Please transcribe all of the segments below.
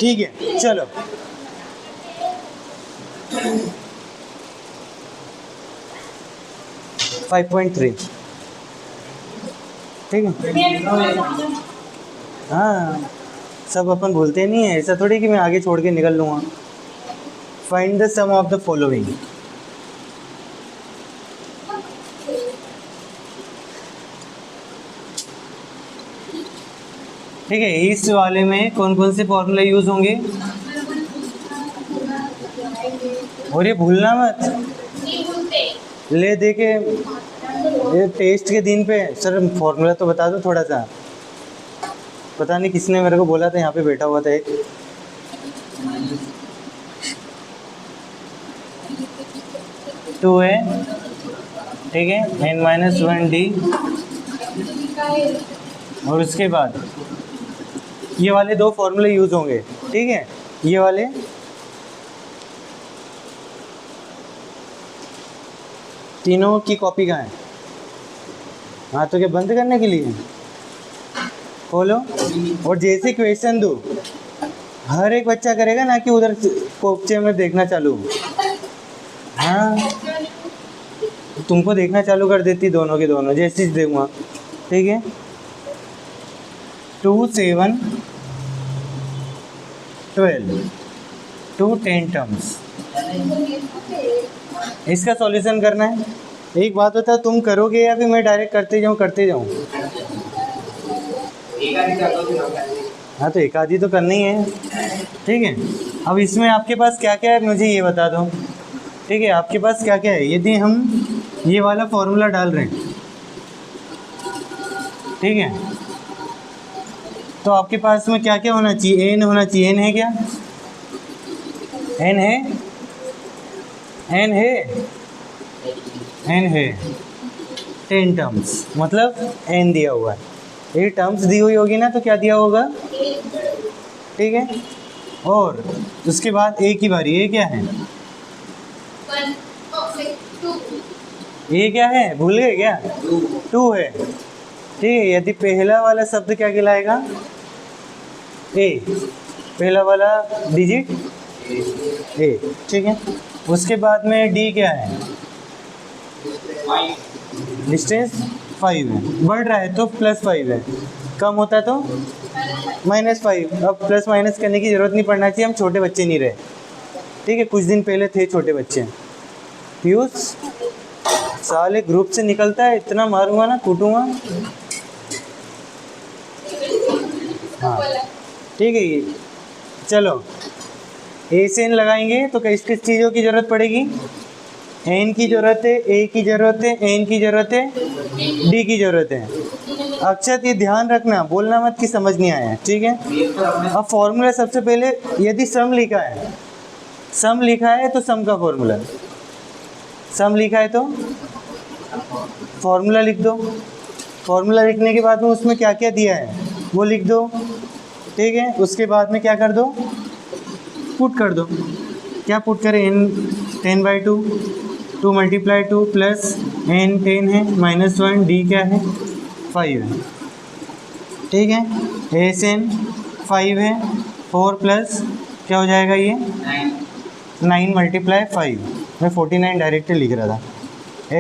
ठीक है, चलो। फाइव पॉइंट थ्री, ठीक है। हाँ, सब अपन भूलते नहीं है, ऐसा थोड़ी कि मैं आगे छोड़ के निकल लूँगा। Find the sum of the following. ठीक है, इस वाले में कौन कौन से फॉर्मूले यूज होंगे? और ये भूलना मत, ले दे के ये टेस्ट के दिन पे सर फॉर्मूला तो बता दो थोड़ा सा। पता नहीं किसने मेरे को बोला था, यहाँ पे बैठा हुआ था एक, टू है, ठीक है, n-1d, और उसके बाद ये वाले दो फॉर्मूले यूज होंगे, ठीक है। ये वाले तीनों की कॉपी कहाँ है? हाँ, तो क्या बंद करने के लिए? खोलो, और जैसे क्वेश्चन दो हर एक बच्चा करेगा ना कि उधर कोपचे में देखना चालू। हाँ, तुमको देखना चालू कर देती दोनों के दोनों, जैसे देखूँगा, ठीक है। 2, 7, 12, 2 10 टर्म्स। इसका सॉल्यूशन करना है। एक बात होता है, तुम करोगे या फिर मैं डायरेक्ट करते जाऊँ? हाँ, तो एक आधी तो करनी है, ठीक है। अब इसमें आपके पास क्या क्या है मुझे ये बता दो, ठीक है। आपके पास क्या क्या है? यदि हम ये वाला फॉर्मूला डाल रहे हैं, ठीक है, तो आपके पास में क्या क्या होना चाहिए? n होना चाहिए। n है क्या? n है, n है, n है 10 टर्म्स, मतलब n दिया हुआ है। ये टर्म्स दी हुई होगी ना, तो क्या दिया होगा? ठीक है। और उसके बाद a की बारी। a क्या है? ये क्या है, भूल गए क्या? 2 है, ठीक है। यदि पहला वाला शब्द क्या कहलाएगा? ए, पहला वाला डिजिट ए, ठीक है। उसके बाद में डी क्या है? डिस्टेंस 5 है, बढ़ रहा है तो +5 है, कम होता है तो -5। अब प्लस माइनस करने की ज़रूरत नहीं पड़ना चाहिए, हम छोटे बच्चे नहीं रहे, ठीक है। कुछ दिन पहले थे छोटे बच्चे। पीयूष साले ग्रुप से निकलता है, इतना मारूंगा ना, कूटूंगा। हाँ, ठीक है। ये चलो, ए से एन लगाएंगे तो किस किस चीज़ों की ज़रूरत पड़ेगी? एन की ज़रूरत है, ए की ज़रूरत है, एन की ज़रूरत है, डी की ज़रूरत है। अक्षत ये ध्यान रखना, बोलना मत कि समझ नहीं आया, ठीक है। अब फॉर्मूला सबसे पहले, यदि सम लिखा है तो सम का फॉर्मूला, सम लिखा है तो फॉर्मूला लिख दो। फॉर्मूला लिखने के बाद में उसमें क्या क्या दिया है वो लिख दो, ठीक है। उसके बाद में क्या कर दो? पुट कर दो। क्या पुट करें? n 10/2, 2 × 2 प्लस n 10 है, -1, d क्या है? 5 है, ठीक है। SN 5 है, 4 प्लस क्या हो जाएगा ये? 9 × 5। मैं 49 डायरेक्टली लिख रहा था।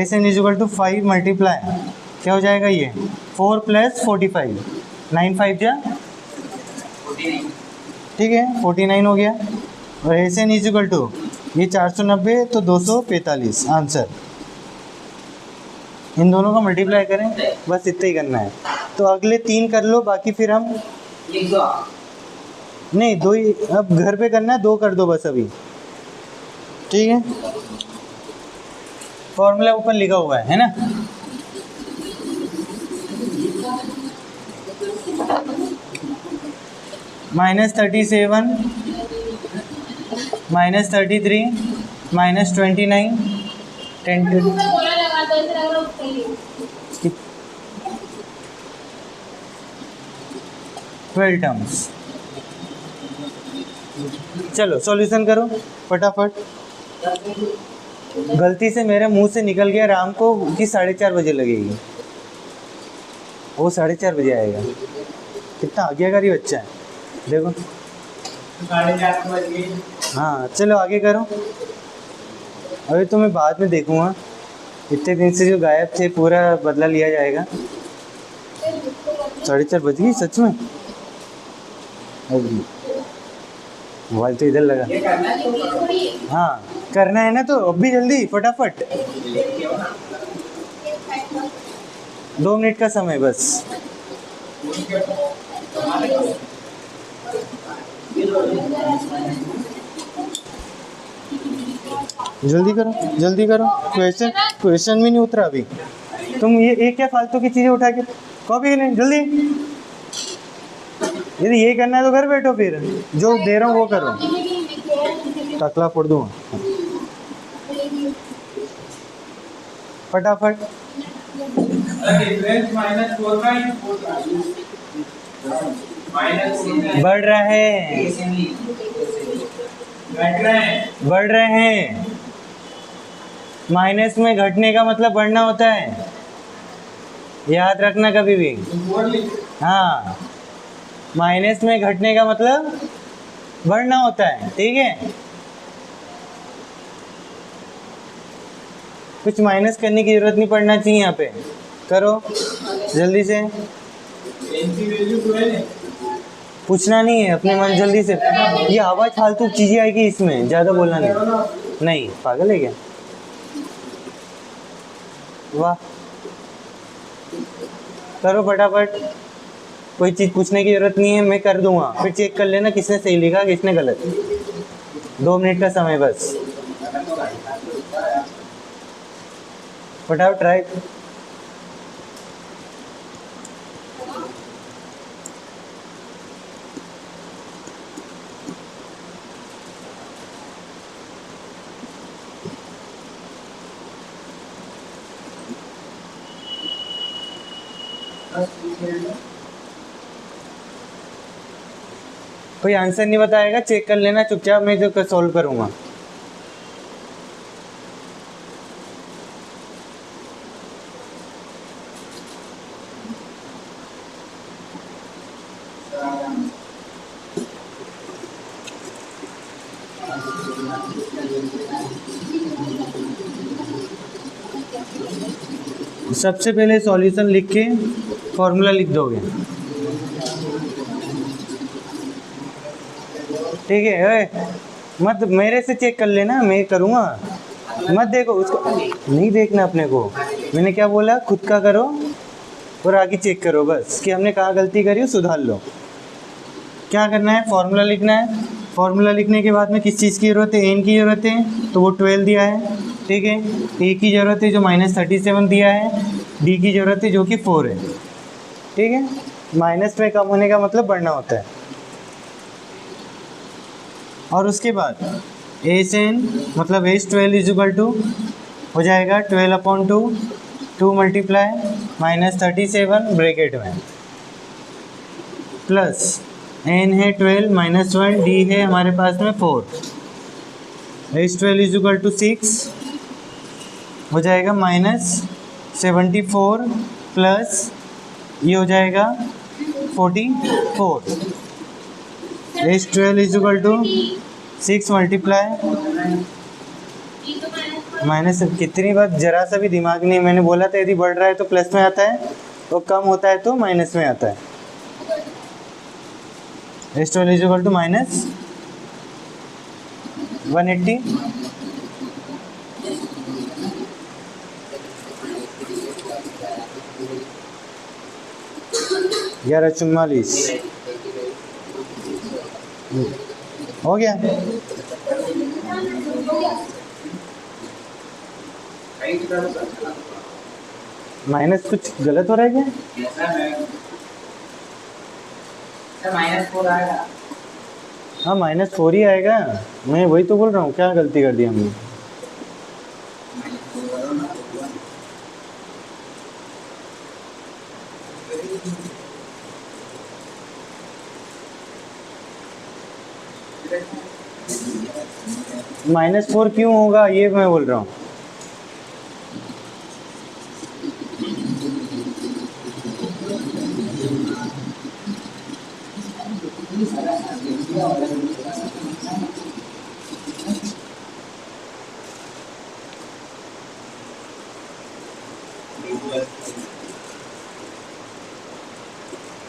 SN = 5 मल्टीप्लाई क्या हो जाएगा ये? 4 + 45, 9 5 जा, ठीक है, 49 हो गया। और SN = ये 490 तो 245 आंसर। इन दोनों का मल्टीप्लाई करें, बस इतना ही करना है। तो अगले 3 कर लो, बाकी फिर हम नहीं 2 ही अब घर पे करना है, 2 कर दो बस अभी, ठीक है। फॉर्मूला ऊपर लिखा हुआ है ना? -37, -33, -29, 12 टर्म्स। चलो सॉल्यूशन करो फटाफट। गलती से मेरे मुंह से निकल गया राम को कि 4:30 बजे लगेगी, वो 4:30 बजे आएगा। कितना आज्ञाकारी बच्चा है, देखो। 4:30 बज गए। हाँ चलो आगे करो। अभी तो मैं बाद में देखूंगा, इतने दिन से जो गायब थे पूरा बदला लिया जाएगा। 4:30 बज गई सच में। मोबाइल तो इधर लगा। ये करना है तो करो। हाँ करना है ना, तो अभी जल्दी फटाफट। 2 मिनट का समय बस। जल्दी करो जल्दी करो, क्वेश्चन क्वेश्चन भी नहीं उतरा अभी। तुम ये क्या फालतू की चीज़ें उठा के कॉपी लें जल्दी। यदि ये करना है तो घर बैठो, फिर जो दे रहा हूँ वो करो। टकला फोड़ दूँगा फटाफट। बढ़ रहा है, बढ़ रहे हैं। माइनस में घटने का मतलब बढ़ना होता है, याद रखना कभी भी। हाँ माइनस में घटने का मतलब बढ़ना होता है, ठीक है। कुछ माइनस करने की जरूरत नहीं पड़ना चाहिए यहाँ पे, करो जल्दी से। पूछना नहीं है अपने मन, जल्दी से। ये आवाज फालतू चीजें आएगी इसमें, ज्यादा बोलना नहीं। पागल है क्या? वाह करो फटाफट, कोई चीज पूछने की जरूरत नहीं है, मैं कर दूंगा, फिर चेक कर लेना किसने सही लिखा किसने गलत। 2 मिनट का समय बस, फटाफट ट्राई। कोई आंसर नहीं बताएगा, चेक कर लेना चुपचाप, मैं जो सॉल्व करूंगा। सबसे पहले सॉल्यूशन लिख के फॉर्मूला लिख दोगे, ठीक है। ओए मत मेरे से चेक कर लेना, मैं करूँगा, मत देखो उसको, नहीं देखना अपने को। मैंने क्या बोला, खुद का करो और आगे चेक करो बस, कि हमने कहाँ गलती करी सुधार लो। क्या करना है, फॉर्मूला लिखना है। फॉर्मूला लिखने के बाद में किस चीज़ की ज़रूरत है, एन की ज़रूरत है, तो वो 12 दिया है, ठीक है। ए की ज़रूरत है जो -37 दिया है, डी की ज़रूरत है जो कि 4 है, ठीक है। माइनस में कम होने का मतलब बढ़ना होता है। और उसके बाद एस एन मतलब एस 12 इजिकल टू हो जाएगा 12/2, 2 मल्टीप्लाई -37 ब्रैकेट में प्लस एन है 12 -1, डी है हमारे पास में 4, एस 12 इजिकल टू 6 हो जाएगा -74 प्लस ये हो जाएगा 44, S 12 is equal to 6 multiply minus, कितनी बार जरा सा भी दिमाग नहीं। मैंने बोला था यदि बढ़ रहा है तो प्लस में आता है और कम होता है तो माइनस में आता है। एस 12 इजिकल टू -180 1144 हो गया। माइनस कुछ गलत हो रहा है क्या? -4 आएगा। हाँ -4 ही आएगा, मैं वही तो बोल रहा हूँ, क्या गलती कर दी हमने। -4 क्यों होगा ये मैं बोल रहा हूँ।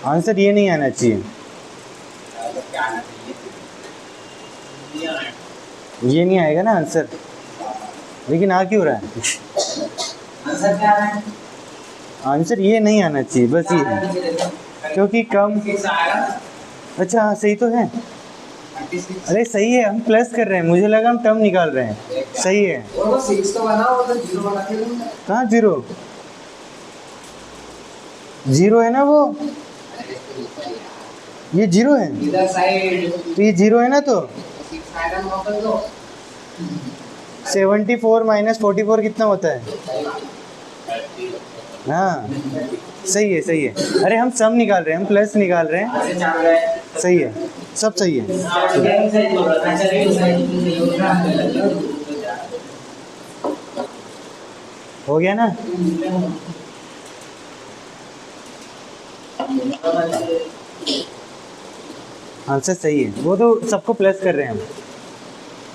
आंसर ये नहीं आना चाहिए, ये नहीं आएगा ना आंसर, लेकिन आ क्यों रहा है? आंसर क्या है? आंसर ये नहीं आना चाहिए, बस ये है, क्योंकि कम। अच्छा हाँ, सही तो है। अरे सही है, हम प्लस कर रहे हैं, मुझे लगा हम टर्म निकाल रहे हैं। सही है। वो 6 तो बनाओ, वो तो 0 बना के दो। कहाँ जीरो? जीरो है ना वो, ये जीरो है, इधर साइड तो ये जीरो है ना, तो 6 आएगा, नॉट कर दो। 74 माइनस 44 कितना होता है? हाँ सही है, सही है। अरे हम सम निकाल रहे हैं, हम प्लस निकाल रहे हैं। ऐसे चल रहा है। सही है, सब सही है। हो गया ना? आंसर सही है, वो तो सबको प्लस कर रहे हैं हम,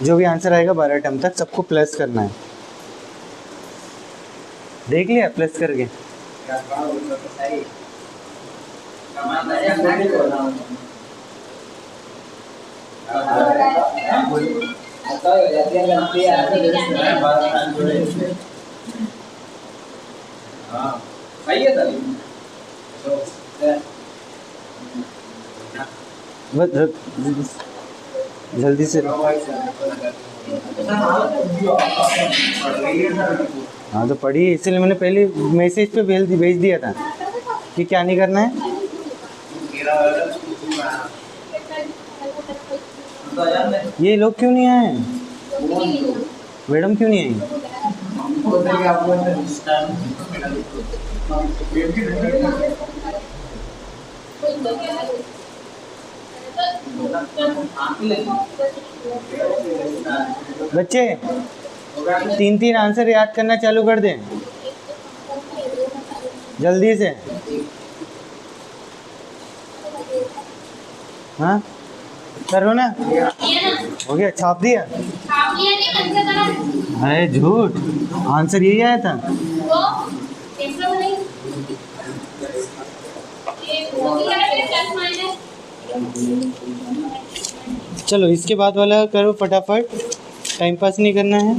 जो भी आंसर आएगा 12 टर्म तक सबको प्लस करना है। देख लिया प्लस करके? सही है तभी। बस जल्दी से। हाँ तो पढ़िए, इसलिए मैंने पहले मैसेज पे भेज दिया था कि क्या नहीं करना है। ये लोग क्यों नहीं आए? मैडम क्यों नहीं आई? बच्चे 3 आंसर याद करना चालू कर दें जल्दी से। हाँ करो ना, हो गया, छाप दिया। अरे झूठ, आंसर यही आया था। चलो इसके बाद वाला करो फटाफट, टाइम पास नहीं करना है।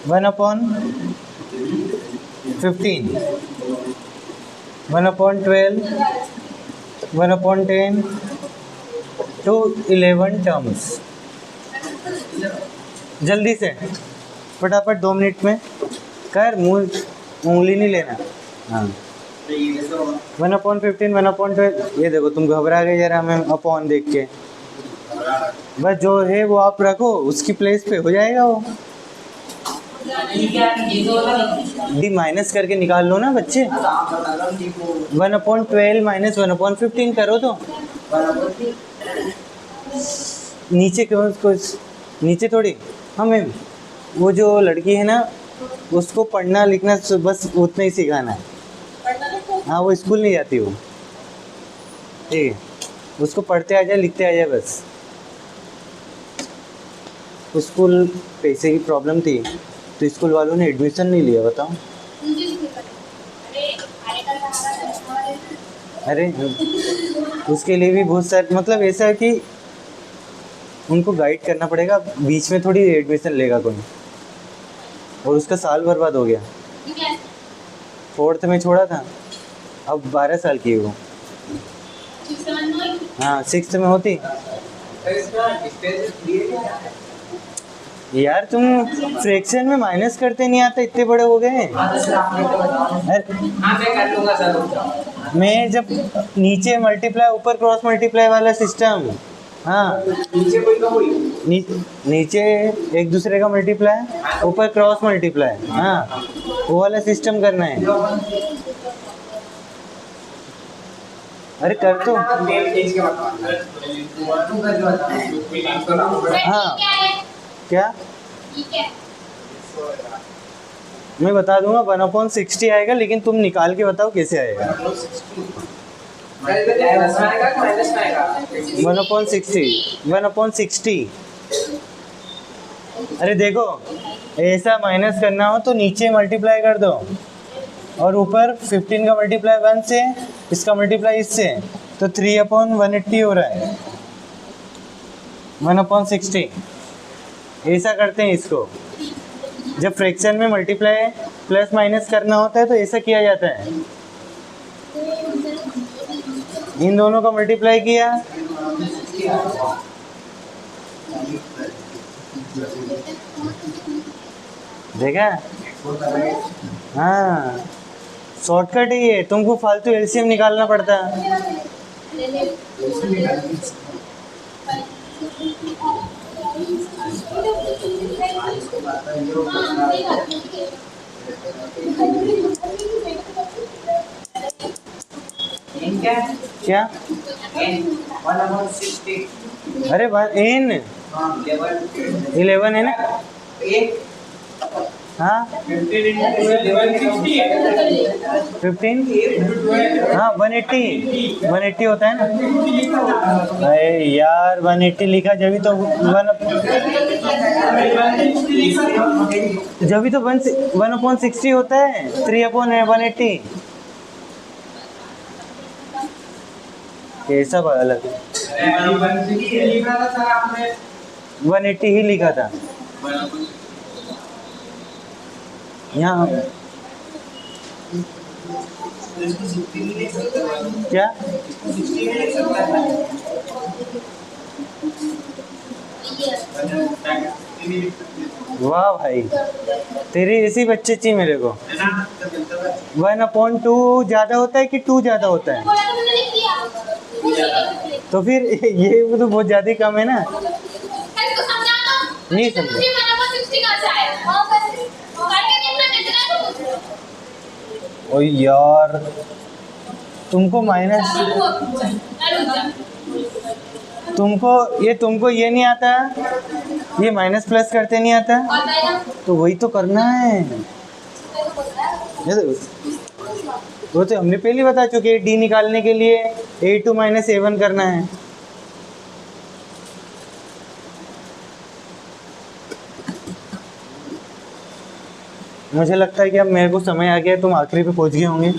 One upon 15, 1/12, 1/10 to 11 terms. जल्दी से फटाफट 2 मिनट में कर, मुँह उंगली नहीं लेना। हाँ 1/15, 1/12। ये देखो तुम घबरा गए जरा मैं अपॉन देख के। बस जो है वो आप रखो, उसकी प्लेस पे हो जाएगा वो। डी माइनस करके निकाल लो ना बच्चे। 1/12 माइनस 1/15 करो तो नीचे क्यों, कुछ नीचे थोड़ी। हाँ मैम, वो जो लड़की है ना उसको पढ़ना लिखना बस उतना ही सिखाना है। हाँ वो स्कूल नहीं जाती वो, ठीक है, उसको पढ़ते आ जाए लिखते आ जाए बस। स्कूल पैसे की प्रॉब्लम थी तो स्कूल वालों ने एडमिशन नहीं लिया, बताओ। अरे उसके लिए भी बहुत सारे, मतलब ऐसा है कि उनको गाइड करना पड़ेगा, बीच में थोड़ी एडमिशन लेगा कोई। और उसका साल बर्बाद हो गया, 4th में छोड़ा था, अब 12 साल की है वो। हाँ 6th में होती। यार तुम फ्रैक्शन में माइनस करते नहीं आता, इतने बड़े हो गए। मैं जब नीचे मल्टीप्लाई ऊपर क्रॉस मल्टीप्लाई वाला सिस्टम, हाँ नीचे एक दूसरे का मल्टीप्लाई ऊपर क्रॉस मल्टीप्लाई, हाँ वो वाला सिस्टम करना है। अरे कर तो। हाँ क्या ठीक है। मैं बता दूंगा 1/60 आएगा, लेकिन तुम निकाल के बताओ कैसे आएगा। 1/60 अरे देखो, ऐसा माइनस करना हो तो नीचे मल्टीप्लाई कर दो, और ऊपर 15 का मल्टीप्लाई 1 से, इसका मल्टीप्लाई इससे, तो 3/180 हो रहा है। 1/60 ऐसा करते हैं इसको। जब फ्रैक्शन में मल्टीप्लाई प्लस माइनस करना होता है तो ऐसा किया जाता है। इन दोनों का मल्टीप्लाई किया, देखा? हाँ, शॉर्टकट ही है, तुमको फालतू एलसीएम निकालना पड़ता है। क्या? अरे एन 11 है ना? हाँ 15, हाँ 180 होता है ना? अरे यार 180 लिखा, जब तो 1/60 होता है, 3/180। कैसा अलग है? 180 ही लिखा था यहाँ। क्या? वाह भाई, तेरी ऐसी बच्चे चाहिए मेरे को। 1/2 ज्यादा होता है कि 2 ज्यादा होता है? तो फिर ये तो बहुत ज्यादा कम है ना। नहीं समझे? ओ यार, तुमको तुमको ये नहीं आता, ये माइनस प्लस करते नहीं आता, तो वही तो करना है। वो तो हमने पहले बता चुके हैं, डी निकालने के लिए a2 - a1 करना है। मुझे लगता है कि अब मेरे को समय आ गया, तुम आखिरी पे पहुंच गए होंगे।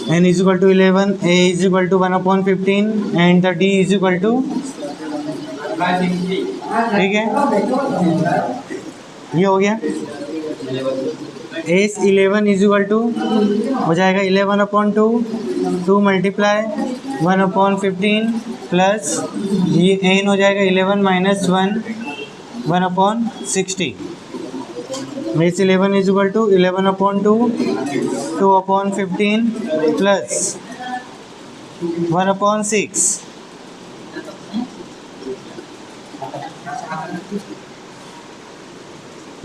n = 11, a = 1/15 and the d = ठीक है, ये हो गया। s 11 = हो जाएगा 11/2, 2 × 1/15 प्लस ये n हो जाएगा 11 - 1 1/60। s 11 = 11/2, 2/15 plus 1/6।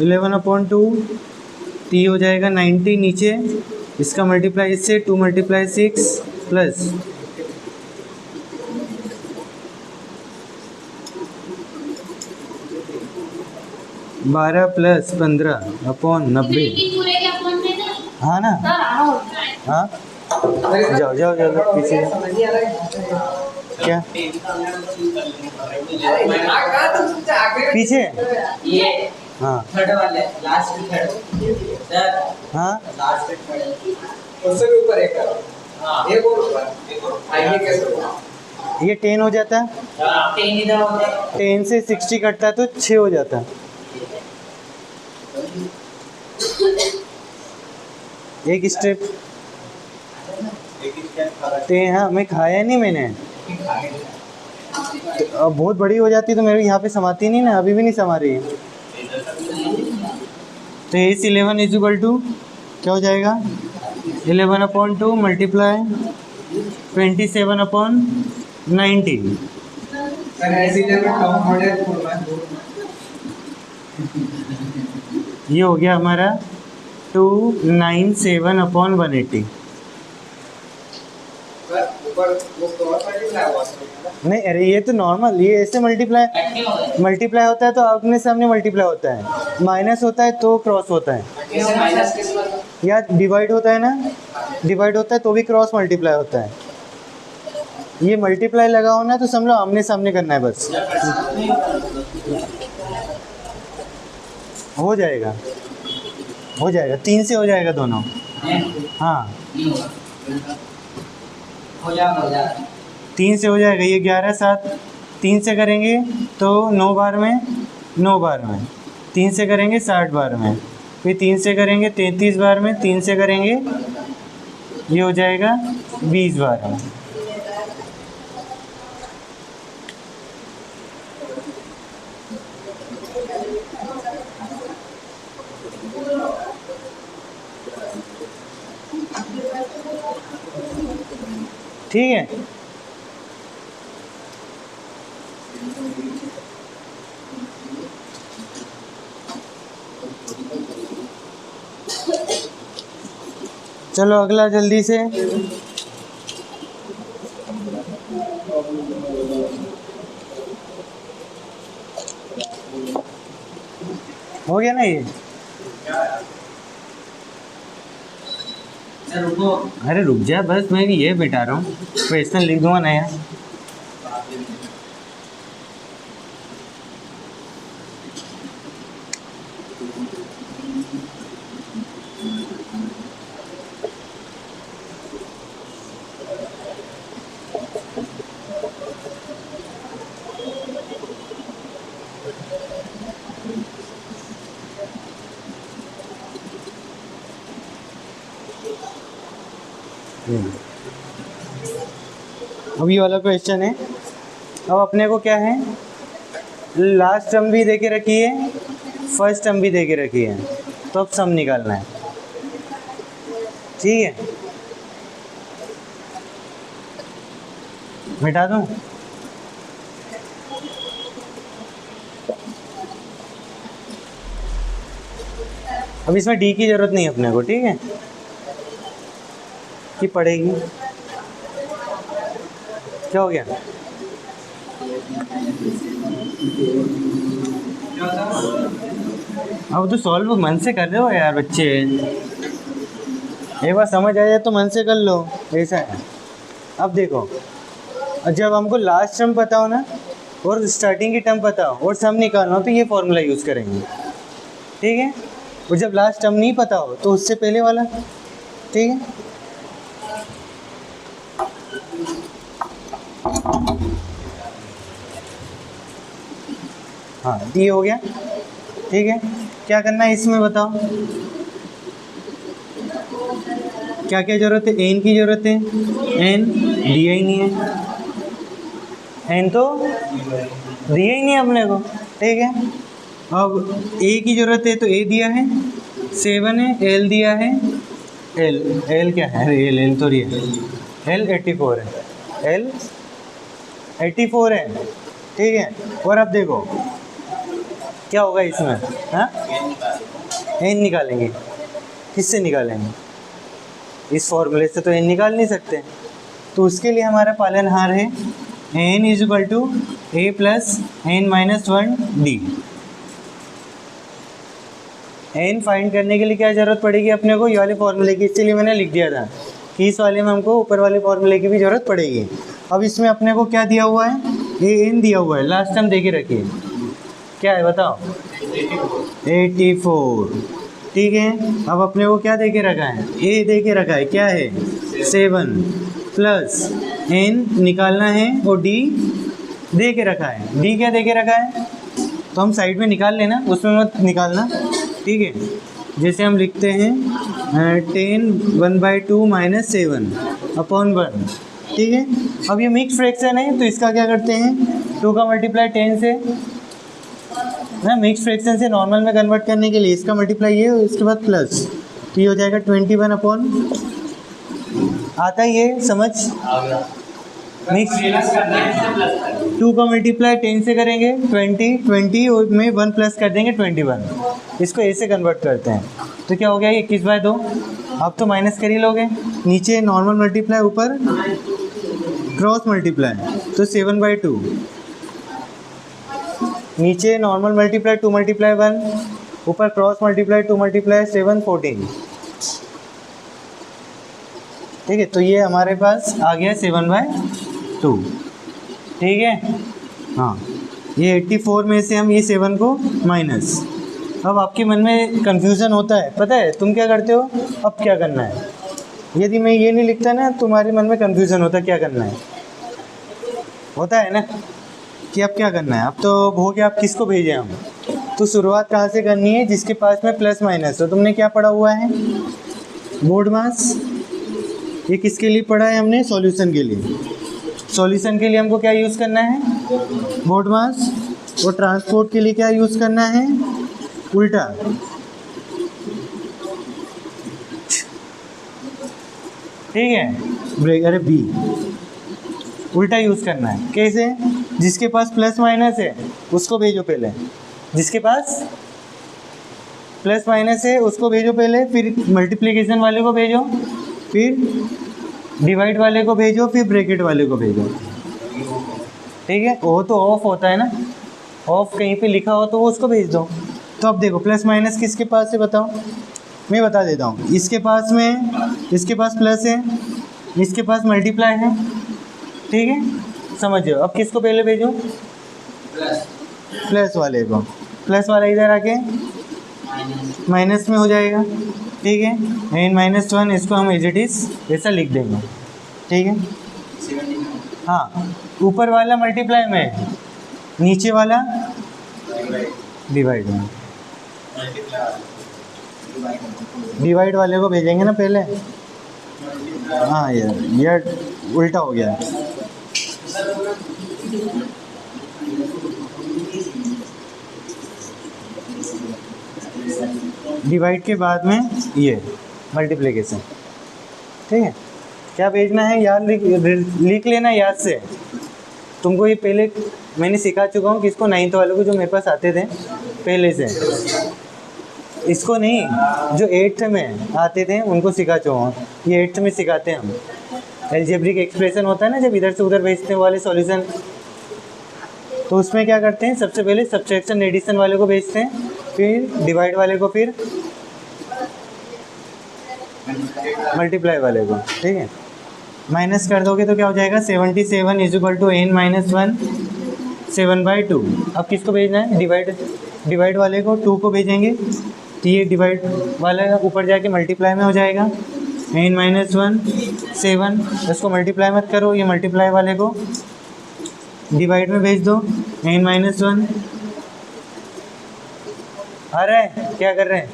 Eleven upon 2 t हो जाएगा 90 नीचे, इसका मल्टीप्लाई इससे 2 × 6 प्लस 12 प्लस 15/90। हाँ ना? हाँ, जाओ जाओ जाओ पीछे। क्या पीछे? हाँ थर्ड वाले लास्ट थर्ड सर, हाँ लास्ट थर्ड उससे भी ऊपर एक करो। हाँ एक और ऊपर, आइए कैसे होगा? ये 10 हो जाता है, 10 इधर होता है, 10 से 60 कटता है तो 6 हो जाता है। एक स्टेप हाँ, मैं खाया नहीं मैंने। अब बहुत बड़ी हो जाती तो मेरे यहाँ पे समाती नहीं ना, अभी भी नहीं समा रही है। तो s 11 = क्या हो जाएगा? 11/2 मल्टीप्लाई 27/90। ये हो गया हमारा 297/180। नहीं अरे ये तो नॉर्मल, ये ऐसे मल्टीप्लाई होता है तो आमने सामने मल्टीप्लाई होता है, माइनस होता है तो क्रॉस होता है, जैसे माइनस किस मतलब? या डिवाइड होता है ना, डिवाइड होता है तो भी क्रॉस मल्टीप्लाई होता है। ये मल्टीप्लाई लगा होना तो समझो आमने सामने करना है बस, हो जाएगा 3 से हो जाएगा दोनों। हाँ 3 से हो जाएगा, ये 11 7 3 से करेंगे तो 9 बार में 3 से करेंगे 60 बार में, फिर 3 से करेंगे 33 बार में, 3 से करेंगे ये हो जाएगा 20 बार में। ठीक है, चलो अगला जल्दी से। हो गया ना ये? अरे रुक जा बस, मैं भी ये बैठा रहा हूँ, क्वेश्चन लिख दूंगा नया। अब ये वाला क्वेश्चन है। अब अपने को क्या है, लास्ट टर्म भी दे के रखी है, फर्स्ट टर्म भी दे के रखी है, तो अब सम निकालना है। ठीक है, मिटा दूँ? अब इसमें डी की ज़रूरत नहीं है अपने को, ठीक है, कि पड़ेगी। क्या हो गया? अब तो सॉल्व मन से कर रहे हो यार बच्चे, एक बार समझ आ जाए तो मन से कर लो, ऐसा है। अब देखो, जब हमको लास्ट टर्म पता हो ना और स्टार्टिंग की टर्म पता हो और सम निकालना हो तो ये फॉर्मूला यूज़ करेंगे, ठीक है। और जब लास्ट टर्म नहीं पता हो तो उससे पहले वाला, ठीक है। हाँ ये हो गया, ठीक है। क्या करना है इसमें बताओ, क्या क्या जरूरत है? एन की जरूरत है, एन दिया ही नहीं है, एन तो दिया ही नहीं है अपने को, ठीक है। अब ए की ज़रूरत है तो ए दिया है, 7 है, एल दिया है, एल क्या है? एल तो दिया है, एल 84 है, एल 84 है, ठीक है। और अब देखो क्या होगा इसमें, हाँ एन निकालेंगे, किससे निकालेंगे? इस फॉर्मूले से तो एन निकाल नहीं सकते, तो उसके लिए हमारा पालनहार है n is equal to a plus n minus 1 d. N find करने के लिए क्या ज़रूरत पड़ेगी अपने को? ये वाले फॉर्मूले की, इसलिए मैंने लिख दिया था कि इस वाले में हमको ऊपर वाले फॉर्मूले की भी ज़रूरत पड़ेगी। अब इसमें अपने को क्या दिया हुआ है? ए एन दिया हुआ है, लास्ट टाइम देके रखिए क्या है बताओ, 84, ठीक है। अब अपने को क्या दे के रखा है? ए दे के रखा है, क्या है? 7 प्लस एन निकालना है और डी दे के रखा है। डी क्या दे के रखा है? तो हम साइड में निकाल लेना, उसमें मत निकालना, ठीक है। जैसे हम लिखते हैं 10 1/2 माइनस 7 अपॉन 1, ठीक है। अब ये मिक्स फ्रैक्शन है तो इसका क्या करते हैं, 2 का मल्टीप्लाई 10 से ना, मिक्स फ्रैक्शन से नॉर्मल में कन्वर्ट करने के लिए इसका मल्टीप्लाई ये, इसके बाद प्लस, तो ये हो जाएगा 21 अपॉन, आता ही है समझ? मिक्स 2 का मल्टीप्लाई 10 से करेंगे 20 और में 1 प्लस कर देंगे 21, इसको ऐसे कन्वर्ट करते हैं। तो क्या हो गया, 21/2। अब तो माइनस कर ही लोगे, नीचे नॉर्मल मल्टीप्लाई, ऊपर क्रॉस मल्टीप्लाई, तो 7/2। नीचे नॉर्मल मल्टीप्लाई 2 मल्टीप्लाई 1, ऊपर क्रॉस मल्टीप्लाई 2 मल्टीप्लाई 7 14। ठीक है, तो ये हमारे पास आ गया 7/2। ठीक है, हाँ, ये 84 में से हम ये 7 को माइनस। अब आपके मन में कन्फ्यूज़न होता है, पता है तुम क्या करते हो, अब क्या करना है। यदि मैं ये नहीं लिखता ना, तुम्हारे मन में कन्फ्यूज़न होता है क्या करना है, होता है ना कि अब क्या करना है। अब तो हो गया, आप किसको भेजें हम। तो शुरुआत कहाँ से करनी है, जिसके पास में प्लस माइनस हो। तुमने क्या पढ़ा हुआ है, बोर्ड मास। ये किसके लिए पढ़ा है हमने, सॉल्यूशन के लिए। सॉल्यूशन के लिए हमको क्या यूज़ करना है, बोर्ड मास। और ट्रांसपोर्ट के लिए क्या यूज़ करना है, उल्टा। ठीक है, ब्रेक, अरे बी, उल्टा यूज़ करना है। कैसे, जिसके पास प्लस माइनस है उसको भेजो पहले, जिसके पास प्लस माइनस है उसको भेजो पहले, फिर मल्टीप्लिकेशन वाले को भेजो, फिर डिवाइड वाले को भेजो, फिर ब्रैकेट वाले को भेजो। ठीक है, वो तो ऑफ होता है ना, ऑफ कहीं पे लिखा हो तो वो उसको भेज दो। तो अब देखो प्लस माइनस किसके पास है बताओ, मैं बता देता हूँ। इसके पास में, इसके पास प्लस है, इसके पास मल्टीप्लाई है। ठीक है, समझो। अब किसको पहले भेजो, प्लस वाले को। प्लस वाला इधर आके माइनस में हो जाएगा। ठीक है, n-1 इसको हम एज इट इज़ ऐसा लिख देंगे। ठीक है, हाँ, ऊपर वाला मल्टीप्लाई में, नीचे वाला डिवाइड में। डिवाइड वाले को भेजेंगे ना पहले, हाँ यार ये उल्टा हो गया। डिवाइड के बाद में ये मल्टीप्लिकेशन। ठीक है, क्या भेजना है यार, लिख लेना याद से। तुमको ये पहले मैंने सिखा चुका हूँ, किसको, 9th वालों को जो मेरे पास आते थे पहले से। इसको नहीं, जो 8th में आते थे उनको सिखा चुका हूँ। ये 8th में सिखाते हैं हम। अलजेब्रिक एक्सप्रेशन होता है ना, जब इधर से उधर भेजते हैं वाले सॉल्यूशन, तो उसमें क्या करते हैं, सबसे पहले सब्ट्रैक्शन एडिशन वाले को भेजते हैं, फिर डिवाइड वाले को, फिर मल्टीप्लाई वाले को। ठीक है, माइनस कर दोगे तो क्या हो जाएगा, 77 = n-1 7/2। अब किसको भेजना है, डिवाइड वाले को, 2 को भेजेंगे तो ये डिवाइड वाला ऊपर जाके मल्टीप्लाई में हो जाएगा, n-1 7। इसको मल्टीप्लाई मत करो, ये मल्टीप्लाई वाले को डिवाइड में भेज दो, n-1 आ रहा है, क्या कर रहे हैं।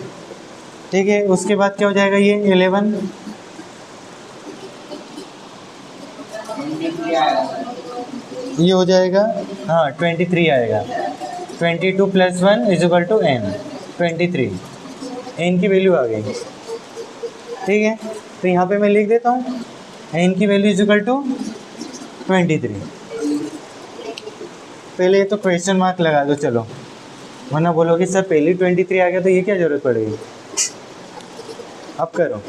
ठीक है, उसके बाद क्या हो जाएगा, ये 11 ये हो जाएगा, हाँ 23 आएगा। 22 + 1 = n, 23। n की वैल्यू आ गई। ठीक है, तो यहाँ पे मैं लिख देता हूँ n की वैल्यू = 23। पहले तो क्वेश्चन मार्क लगा दो, चलो, वरना बोलोगे सर पहले 23 आ गया तो ये क्या ज़रूरत पड़ेगी। अब करो,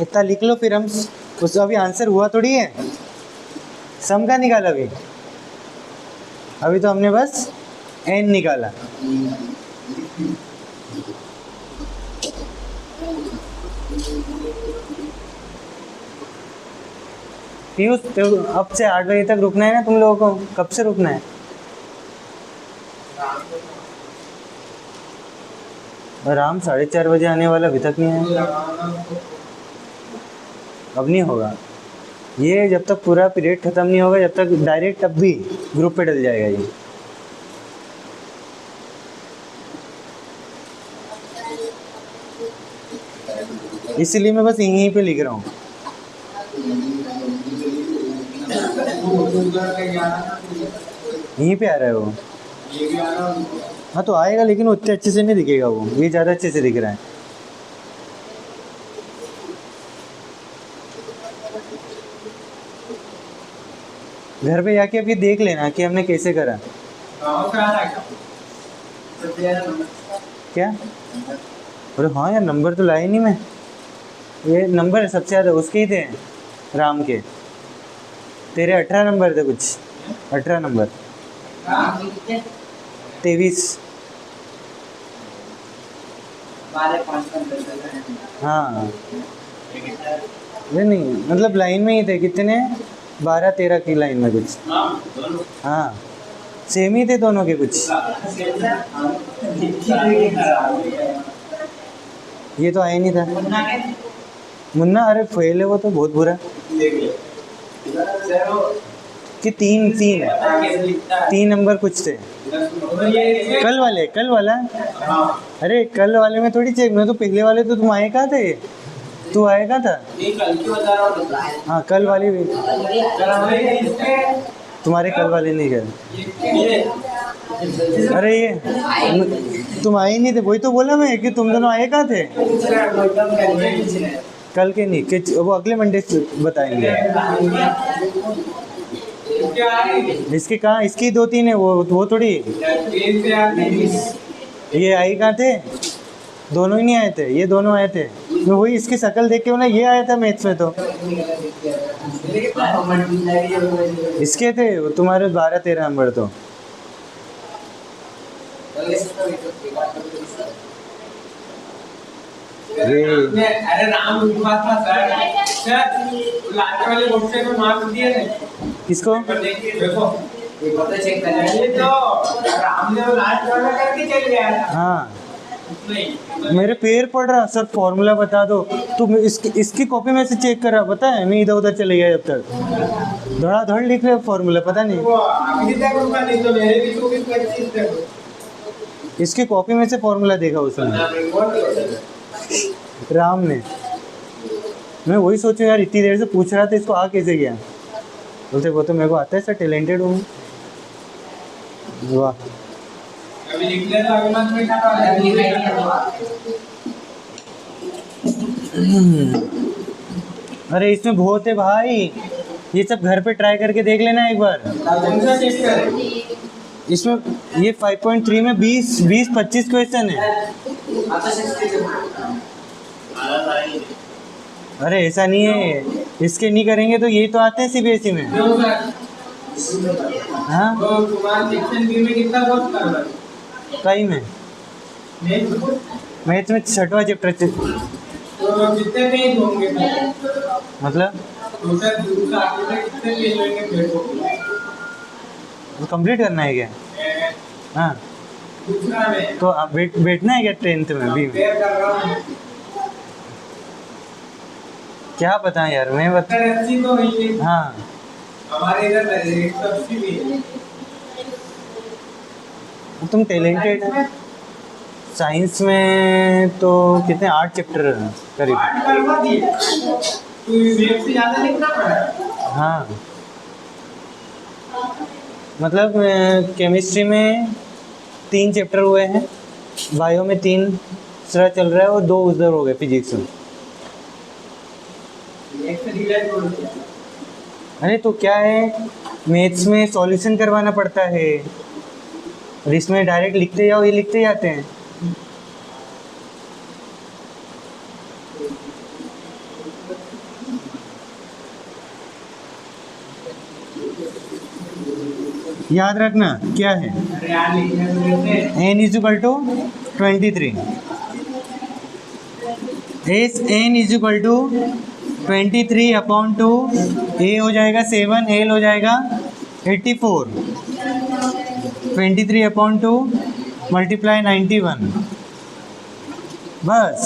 इतना लिख लो, फिर हम उसका अभी आंसर हुआ थोड़ी है, सम का निकाला अभी तो हमने बस n निकाला। पीयूष, तो अब से 8 बजे तक रुकना है ना तुम लोगों को, कब से रुकना है। राम 4:30 बजे आने वाला, अभी तक नहीं आया। अब नहीं होगा ये, जब तक पूरा पीरियड ख़त्म नहीं होगा, जब तक डायरेक्ट अब भी ग्रुप पे डल जाएगा ये। इसीलिए मैं बस यहीं पे लिख रहा हूँ। यहीं पे आ रहा है वो, हाँ तो आएगा, लेकिन उतने अच्छे से नहीं दिखेगा वो, ये ज़्यादा अच्छे से दिख रहा है। घर पे जाके अभी देख लेना कि हमने कैसे करा। क्या, अरे हाँ यार, नंबर तो लाए नहीं मैं, ये नंबर सबसे ज़्यादा उसके ही थे, राम के। तेरे 18 नंबर थे कुछ, 18 नंबर, 23। हाँ नहीं मतलब लाइन में ही थे कितने, 12-13 की लाइन में कुछ। हाँ सेम ही थे दोनों के कुछ। ये तो आया नहीं था मुन्ना, अरे फेल है वो तो बहुत बुरा। कि तीन नंबर कुछ थे कल वाला। अरे कल वाले में थोड़ी चेक, मैं तो पहले वाले तो तुम आए कहाँ थे, तू आए कहाँ था। हाँ कल वाले भी तुम्हारे कल वाले नहीं गए। अरे ये तुम आए नहीं थे, वही तो बोला मैं कि तुम दोनों आए कहाँ थे। कल के नहीं कि वो अगले मंडे से बताएंगे। इसके कहाँ, इसकी 2-3 है, वो थोड़ी। ये आई कहाँ थे, दोनों ही नहीं आए थे, ये दोनों आए थे। मैं वही इसकी शक्ल देख के ना, ये आया था मैथ्स में तो इसके थे तुम्हारे 12-13 नंबर तो। अरे राम था सर लास्ट वाले बॉक्स में मार्क दिए थे किसको, देखो ये पता चेक कर लेंगे तो राम ने वो लास्ट वाला करके चल गया था। हाँ मेरे पैर पड़ रहा सर, फॉर्मूला बता दो। तुम इसकी कॉपी में से चेक कर रहा, पता है मैं इधर उधर चले गया जब तक, धड़ाधड़ लिख रहे फॉर्मूला, पता नहीं तो मेरे भी 24-25 तक इसकी कॉपी में से फॉर्मूला देखा उसने, राम ने। मैं वही सोचूं यार, इतनी देर से पूछ रहा था इसको आ कैसे गया। बोलते वो तो मेरे को आता है सर, टैलेंटेड हूँ। वाह अभी लिख लेना, अभी मत बैठा। अरे इसमें बहुत है भाई, ये सब घर पे ट्राई करके देख लेना एक बार। इसमें ये 5.3 में 20-25 क्वेश्चन है। अरे ऐसा नहीं है, इसके नहीं करेंगे तो यही तो आते हैं सीबीएसई में। हाँ कई में मैथ में 6वां चैप्टर कितने पेज होंगे मतलब कंप्लीट करना है क्या। हाँ तो अब बैठना है क्या 10th में भी। क्या पता यार, मैं बता। हाँ हमारे इधर तुम टैलेंटेड है। साइंस में तो कितने 8 चैप्टर करीब। हाँ मतलब केमिस्ट्री में 3 चैप्टर हुए हैं, बायो में 3 चल रहा है और 2 उधर हो गए फिजिक्स में। अरे तो क्या है, मैथ्स में सॉल्यूशन करवाना पड़ता है और इसमें डायरेक्ट लिखते जाओ, ये लिखते जाते हैं। याद रखना क्या है, n = 23, एस n = 23/2, a हो जाएगा 7, l हो जाएगा 84, 23/2 × 91, बस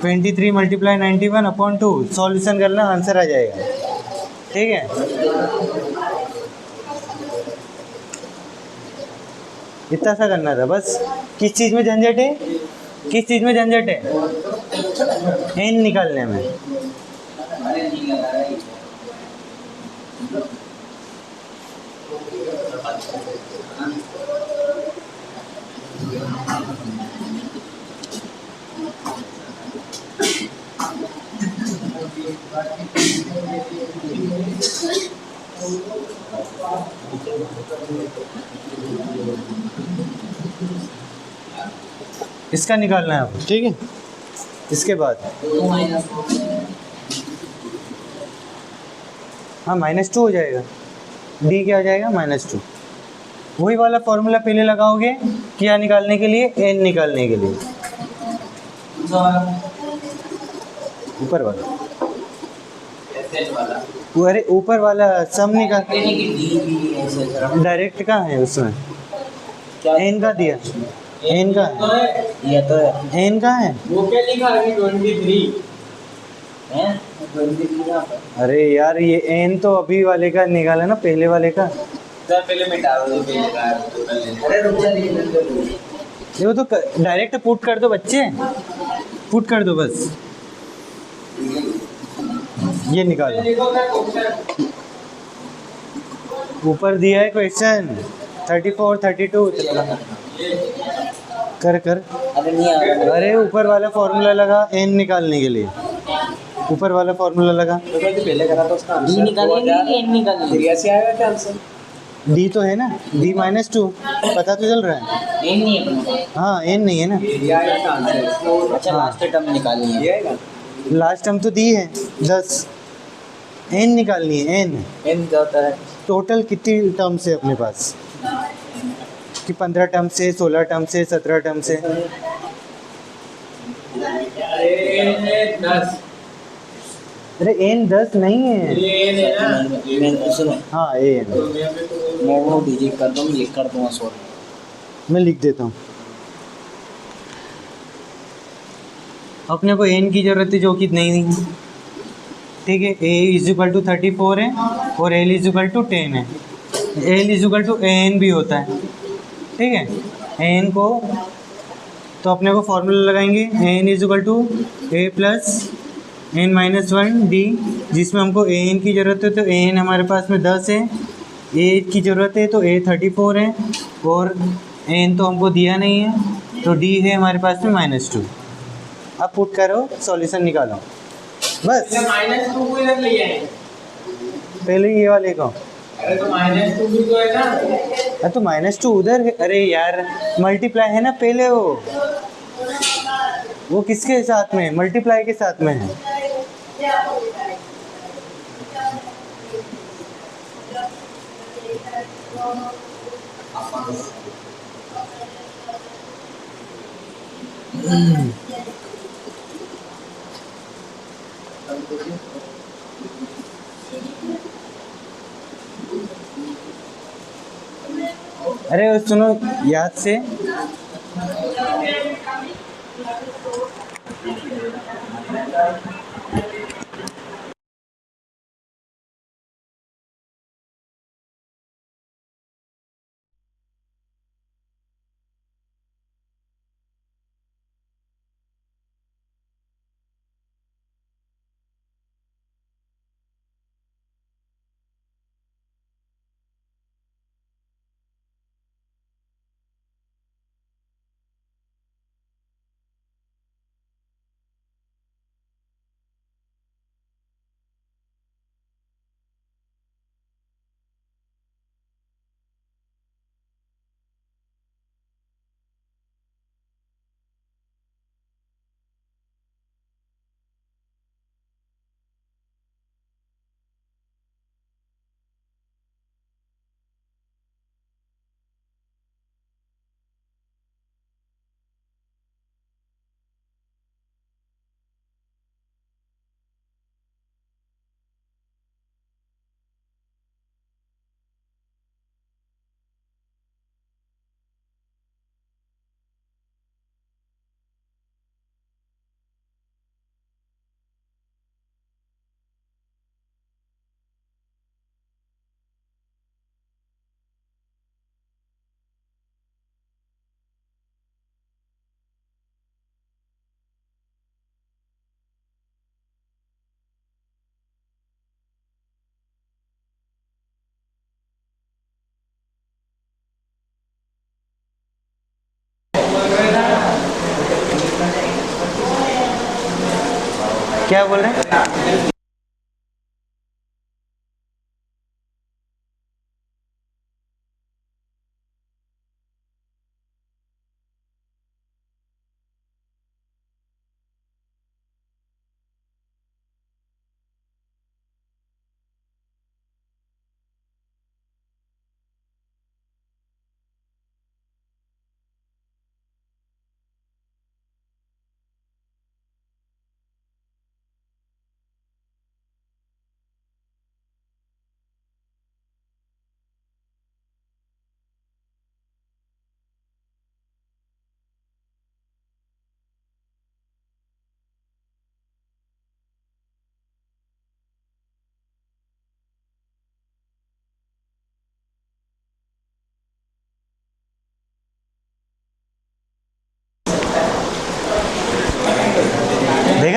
23 × 91/2 सॉल्यूशन करना, आंसर आ जाएगा। ठीक है, इतना सा करना था बस। किस चीज़ में झंझट है, किस चीज़ में झंझट है, n निकालने में। इसका निकालना है अब, ठीक है। इसके बाद हाँ -2 हो जाएगा, डी क्या हो जाएगा -2। वही वाला फॉर्मूला पहले लगाओगे क्या निकालने के लिए, एन निकालने के लिए, ऊपर वाला, अरे ऊपर वाला सम निकाल, डायरेक्ट कहाँ है उसमें, एन का दिया, एन का ये तो है। एन कहाँ है, वो क्या लिखा है 23 हैं 23 यहाँ पर। अरे यार ये एन तो अभी वाले का निकाला ना, पहले वाले का, सर पहले मिटा दो जो पहले का है तो कर लेना। अरे रुक जा लिख दे तू। देखो तो डायरेक्ट पुट कर दो बच्चे, पुट कर दो बस, ये निकालो, देखो क्या क्वेश्चन ऊपर दिया है क्वेश्चन 34 32, कर कर, अरे नहीं आ रहा। अरे ऊपर वाला फॉर्मूला लगा एन निकालने के लिए, ऊपर वाला फॉर्मूला लगा, तो मैं पहले करा था उसका डी निकालेंगे कि एन निकालेंगे? 83 आएगा क्या आंसर? डी तो है ना, डी -2 पता तो चल रहा है, एन नहीं है अपने पास। हाँ एन नहीं है ना, ये आएगा क्या आंसर? अच्छा लास्ट टर्म निकालनी है। ये आएगा लास्ट टर्म तो दी है 10, एन निकालनी है, एन एन क्या होता है? टोटल कितनी टर्म से अपने पास, कि 15 टर्म से, 16 टर्म से, 17 टर्म से, ये 10 अरे एन 10 नहीं है, ये है ना मैं सुनो, हाँ एन, तो मैं भी तो मैं वो डिलीट कर दूँ, लिख कर दूँगा सॉरी। मैं लिख देता हूँ, अपने को एन की जरूरत है जो कि नहीं है, ठीक है, ए = 34 है और एल = 10 है, एल = एन भी होता है, ठीक है, एन को तो अपने को फॉर्मूला लगाएंगे, एन = ए प्लस एन -1 डी, जिसमें हमको ए एन की ज़रूरत है तो ए एन हमारे पास में 10 है, ए की ज़रूरत है तो ए 34 है, और एन तो हमको दिया नहीं है तो डी है हमारे पास में -2। अब पुट करो, सॉल्यूशन निकालो, बस ये -2 को इधर ले आए। पहले ये वाले को, अरे तो -2 भी तो है ना। अरे तो -2 उधर है, अरे यार मल्टीप्लाई है ना पहले, वो किसके साथ में, मल्टीप्लाई के साथ में है, अरे सुनो याद से, क्या बोल रहे हैं,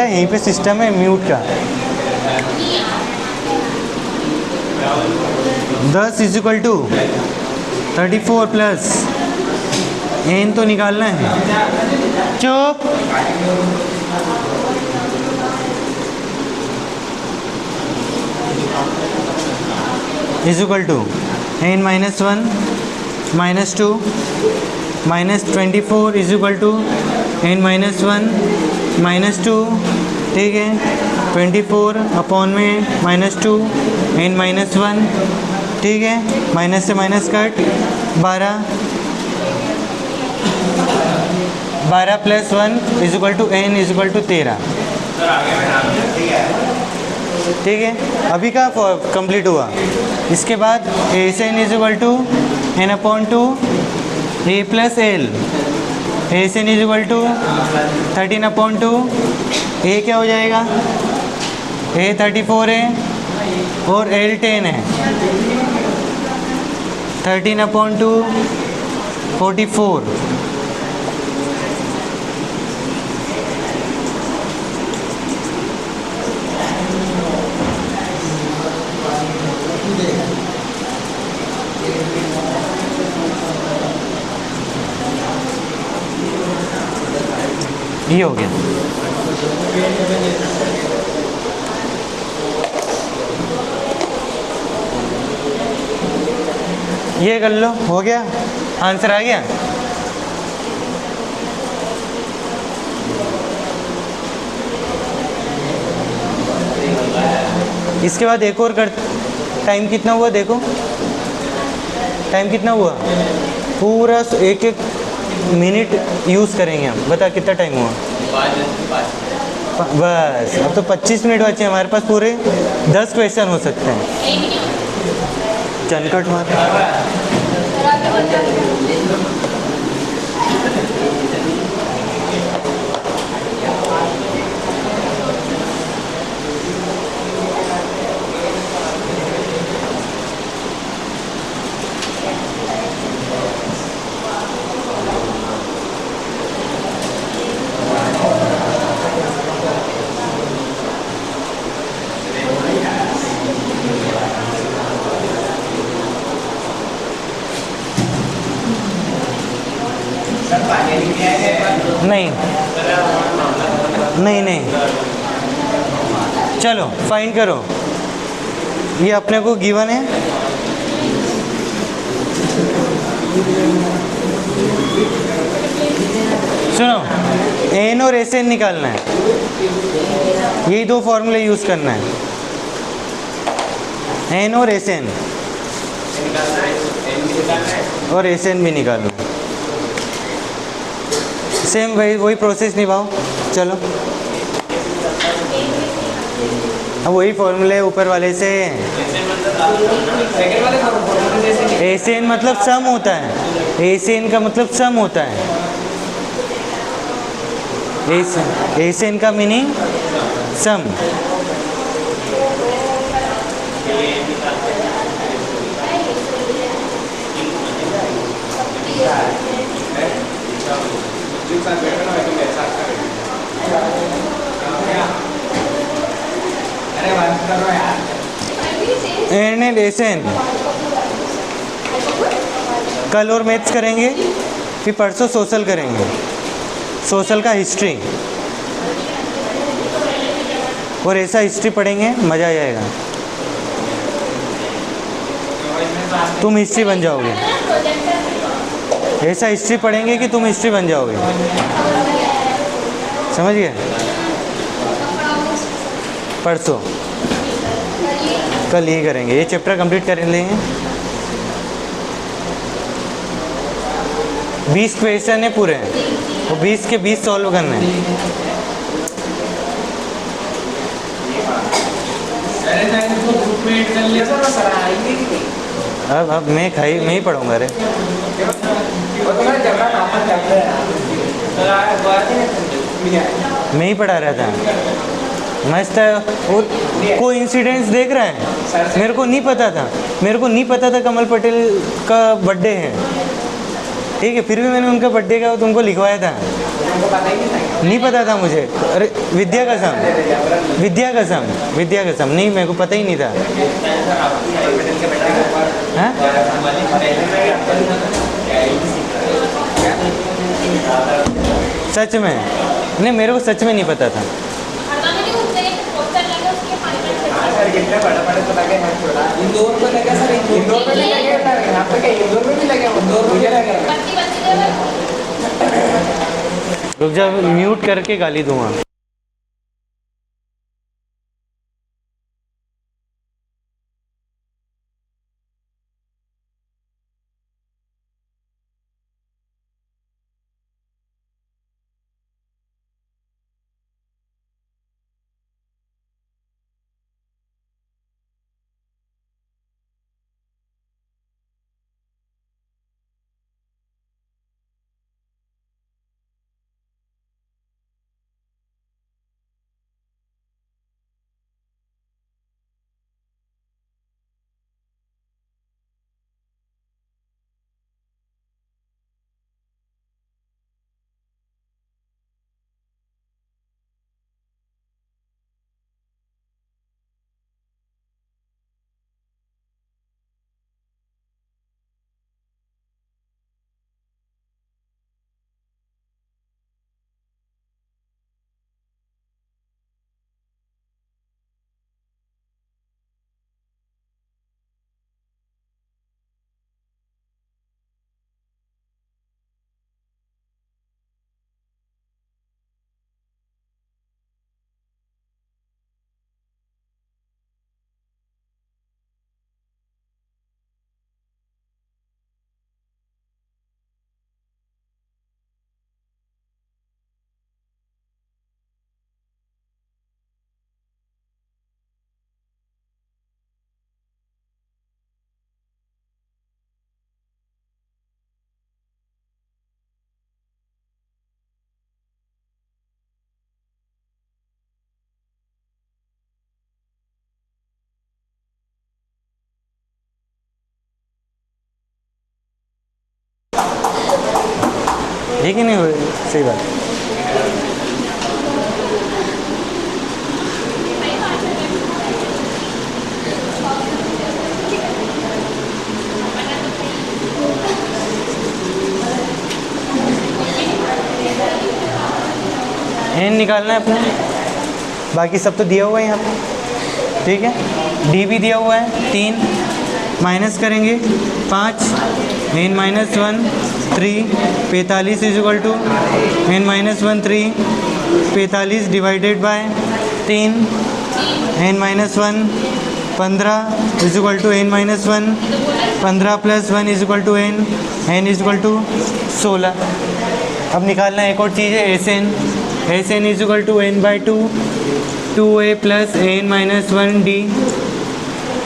बेटा यहीं पे सिस्टम है म्यूट का। 10 is equal to 34 plus n तो निकालना है। चुप। Is equal to n minus 1 minus 2 minus 24 is equal to n minus 1 minus 2, ठीक है। 24 अपॉन में माइनस 2 एन माइनस 1, ठीक है। माइनस से minus cut 12 plus 1 is equal to n is equal to 13, ठीक है। अभी का कंप्लीट हुआ। इसके बाद ए से N is equal to N upon 2 A plus L. A से N is equal to 13 upon 2, A क्या हो जाएगा, ए 34 है और एल 10 है। 13 अपॉन 2 44, ये हो गया। ये कर लो, हो गया, आंसर आ गया। इसके बाद एक और कर। टाइम कितना हुआ देखो, टाइम कितना हुआ, पूरा एक एक मिनट यूज़ करेंगे हम। बता कितना टाइम हुआ, बस। अब तो 25 मिनट बचे हमारे पास, पूरे 10 क्वेश्चन हो सकते हैं। चनकट मार। नहीं नहीं नहीं, चलो फाइंड करो। ये अपने को गिवन है, सुनो, एन और एस एन निकालना है। यही दो फॉर्मूले यूज़ करना है, एन और एस एन, और एस एन भी निकालो। सेम वही प्रोसेस निभाओ। चलो, अब वही फॉर्मूले ऊपर वाले से। एस एन मतलब सम होता है, एस एन का मतलब सम होता है। एस एन का meaning sum. N and S n कल और मैथ्स करेंगे, फिर परसों सोशल करेंगे, सोशल का हिस्ट्री, और ऐसा हिस्ट्री पढ़ेंगे, मज़ा आ जाएगा। तुम हिस्ट्री बन जाओगे, ऐसा हिस्ट्री पढ़ेंगे कि तुम हिस्ट्री बन जाओगे। समझ गए? परसों, कल ये करेंगे, ये चैप्टर कंप्लीट कर लेंगे। 20 क्वेश्चन है पूरे, वो 20 के 20 सॉल्व करने हैं। अब मैं ही पढ़ूंगा रे। मैं ही पढ़ा रहा था, मस्त है। और कोई इंसिडेंट्स देख रहा है, मेरे को नहीं पता था कमल पटेल का बर्थडे है, ठीक है, फिर भी मैंने उनका बर्थडे का तुमको लिखवाया था। नहीं पता था मुझे। अरे विद्या कसम, विद्या कसम, विद्या कसम, नहीं मेरे को पता ही नहीं था। हाँ? सच में नहीं, मेरे को सच में नहीं पता था। इंदौर में लगे सर, इंदौर में लगे, यहाँ पे क्या इंदौर में भी लगे, इंदौर में लगे। रुक जा, म्यूट करके गाली दूंगा। ठीक ही नहीं हुई, सही बात। एन निकालना है अपने, बाकी सब तो दिया हुआ है यहाँ पे, ठीक है। डी भी दिया हुआ है 3, माइनस करेंगे 5, n minus 1 3, 45 is equal to n minus 1 3, 45 divided by 3, n minus 1 15 is equal to n minus 1, 15 plus 1 is equal to n is equal to 16। अब निकालना है एक और चीज़ है S n is equal to n by 2, 2a plus n minus 1 d,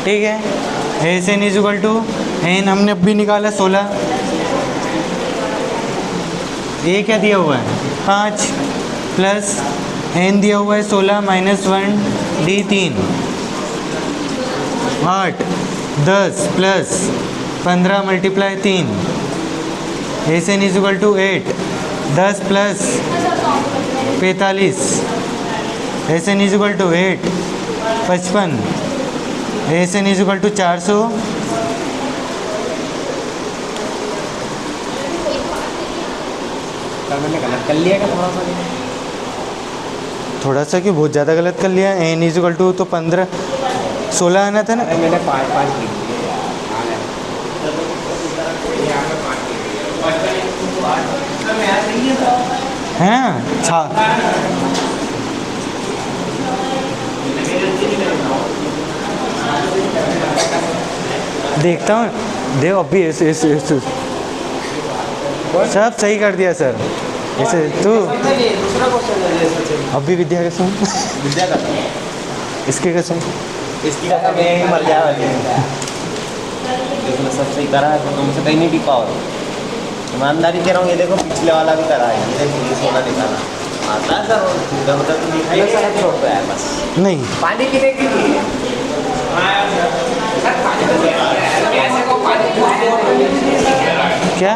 ठीक है। S n is equal to N हमने अब भी निकाला 16, ए क्या दिया हुआ है 5 प्लस एन दिया हुआ है 16 minus 1 d 3, 8 10 plus 15 multiply 3, S n is equal to 8 10 plus 45, S n is equal to 8 55, S n is equal to 400, मैंने गलत कर लिया क्या थोड़ा सा? थोड़ा सा क्यों, बहुत ज़्यादा गलत कर लिया। एन इज इक्वल टू तो 15 16 आना था ना। अरे मैंने 5 लिख दिए हैं अच्छा, देखता हूँ, देव अभी ऐसे सब सही कर दिया सर। ऐसे तू दूसरा क्वेश्चन अभी विद्या कसम, विद्या का इसकी कसम, इसकी का मैं ही मर जाएगा। देखो सब सही करा है तो तुमसे कहीं नहीं टिका और ईमानदारी कह रहा हूँ। ये देखो पिछले वाला भी करा है, ये देखो ये 16 निकाला आता है सर, इधर उधर तो दिखाई नहीं सर, छोड़ पे है बस। नहीं पानी कितने की थी? क्या